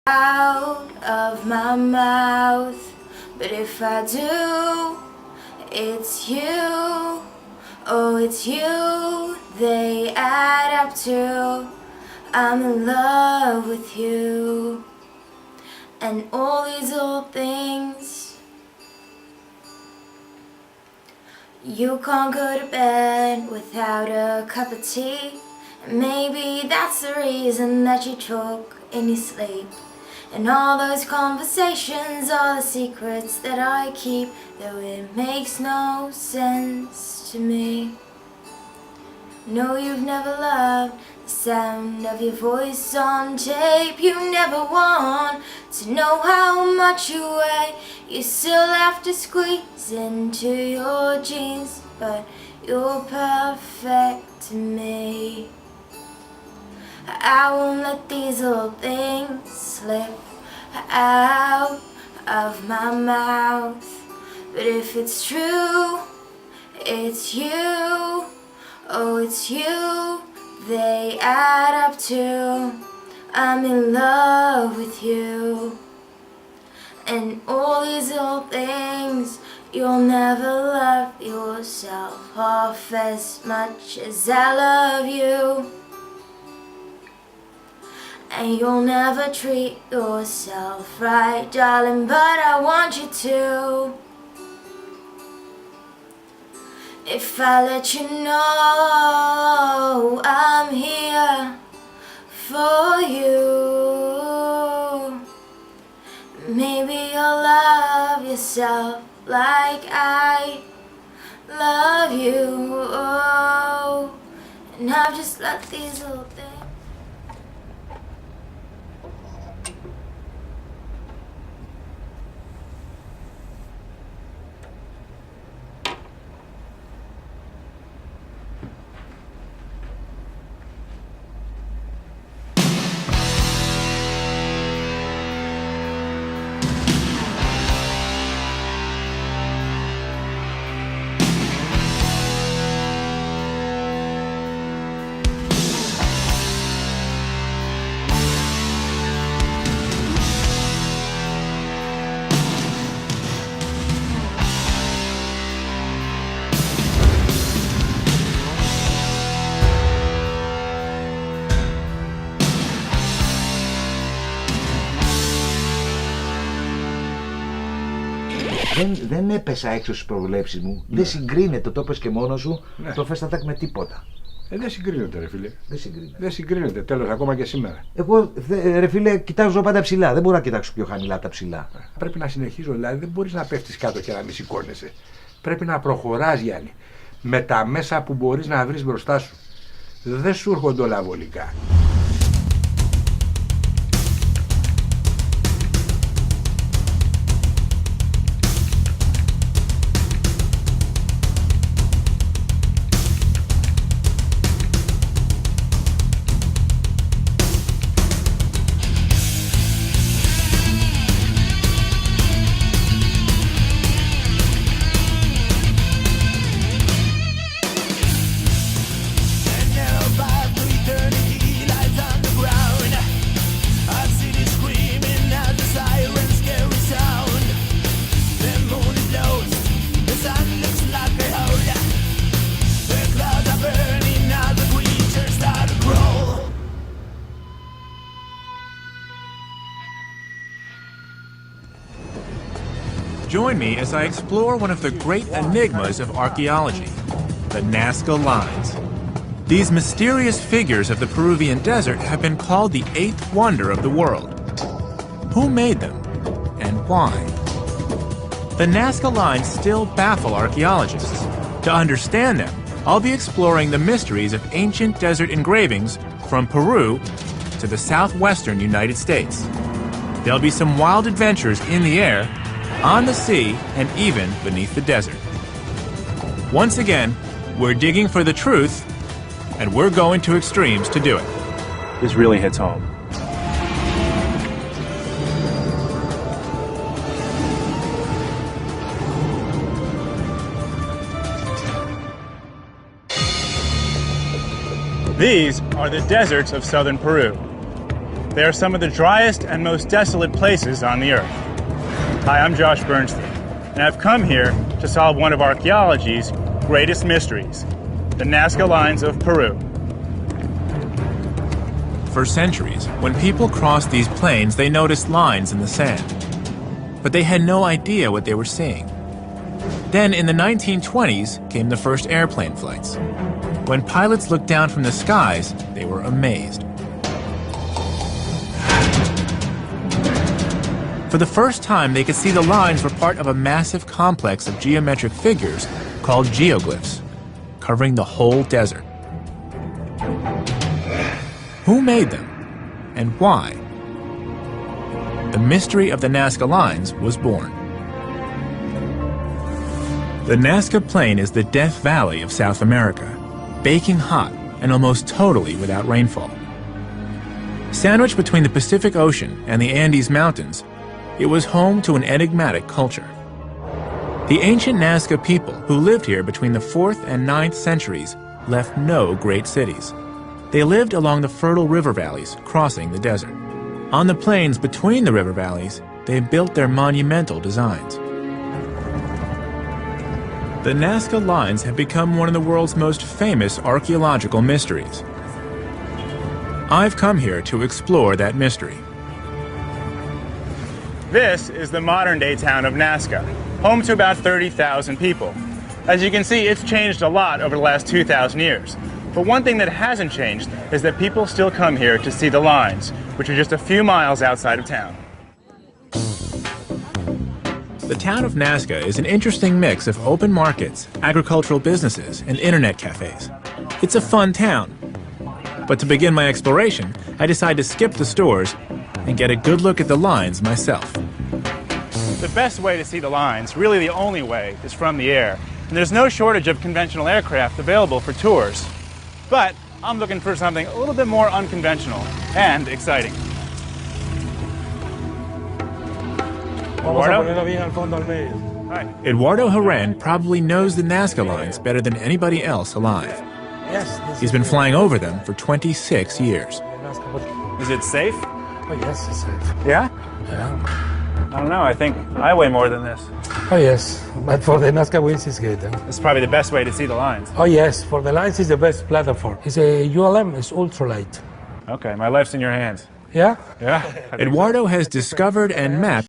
out of my mouth, but if I do, it's you, oh it's you they add up to. I'm in love with you, and all these old things. You can't go to bed without a cup of tea, and maybe that's the reason that you choke in your sleep. And all those conversations are the secrets that I keep, though it makes no sense to me. No, you've never loved the sound of your voice on tape. You never want to know how much you weigh. You still have to squeeze into your jeans, but you're perfect to me. I won't let these old things slip out of my mouth. But if it's true, it's you, oh it's you they add up to. I'm in love with you, and all these old things. You'll never love yourself half as much as I love you, and you'll never treat yourself right, darling, but I want you to. If I let you know I'm here for you, maybe you'll love yourself like I love you. Oh, and I've just let these little things. Δεν έπεσα έξω στις προβλέψεις μου. Ναι. Δεν συγκρίνεται, το είπες και μόνος σου, ναι. Το First Attack με τίποτα. Δεν συγκρίνεται, ρε φίλε. Δεν συγκρίνεται. Δεν συγκρίνεται, τέλος, ακόμα και σήμερα. Εγώ, ρε φίλε, κοιτάζω πάντα ψηλά. Δεν μπορώ να κοιτάξω πιο χαμηλά από τα ψηλά. Πρέπει να συνεχίζω, δηλαδή δεν μπορείς να πέφτεις κάτω και να μη σηκώνεσαι. Πρέπει να προχωράς, Γιάννη. Με τα μέσα που μπορείς να βρεις μπροστά σου. Δεν σου έρχονται όλα βολικά. Join me as I explore one of the great enigmas of archaeology, the Nazca Lines. These mysterious figures of the Peruvian desert have been called the eighth wonder of the world. Who made them, and why? The Nazca Lines still baffle archaeologists. To understand them, I'll be exploring the mysteries of ancient desert engravings from Peru to the southwestern United States. There'll be some wild adventures in the air, on the sea, and even beneath the desert. Once again, we're digging for the truth, and we're going to extremes to do it. This really hits home. These are the deserts of southern Peru. they are some of the driest and most desolate places on the Earth. Hi, I'm Josh Bernstein, and I've come here to solve one of archaeology's greatest mysteries, the Nazca Lines of Peru. For centuries, when people crossed these plains, they noticed lines in the sand. But they had no idea what they were seeing. Then, in the 1920s, came the first airplane flights. When pilots looked down from the skies, they were amazed. For the first time, they could see the lines were part of a massive complex of geometric figures called geoglyphs, covering the whole desert. Who made them, and why? The mystery of the Nazca Lines was born. The Nazca Plain is the Death Valley of South America, baking hot and almost totally without rainfall. Sandwiched between the Pacific Ocean and the Andes Mountains, it was home to an enigmatic culture. The ancient Nazca people who lived here between the 4th and 9th centuries left no great cities. They lived along the fertile river valleys crossing the desert. On the plains between the river valleys, they built their monumental designs. The Nazca Lines have become one of the world's most famous archaeological mysteries. I've come here to explore that mystery. This is the modern-day town of Nazca, home to about 30,000 people. As you can see, it's changed a lot over the last 2,000 years. But one thing that hasn't changed is that people still come here to see the lines, which are just a few miles outside of town. The town of Nazca is an interesting mix of open markets, agricultural businesses, and internet cafes. It's a fun town. But to begin my exploration, I decide to skip the stores and get a good look at the lines myself. The best way to see the lines, really the only way, is from the air. And there's no shortage of conventional aircraft available for tours. But I'm looking for something a little bit more unconventional and exciting. Eduardo? Hi. Eduardo Herrén probably knows the Nazca Lines better than anybody else alive. He's been flying over them for 26 years. Is it safe? Oh, yes, it's safe. Yeah? Yeah. I don't know, I think I weigh more than this. Oh, yes. But for the Nazca Wings, it's good. Huh? This is probably the best way to see the lines. Oh, yes. For the lines, it's the best platform. It's a ULM. It's ultralight. Okay, my life's in your hands. Yeah? Yeah. Eduardo has discovered and mapped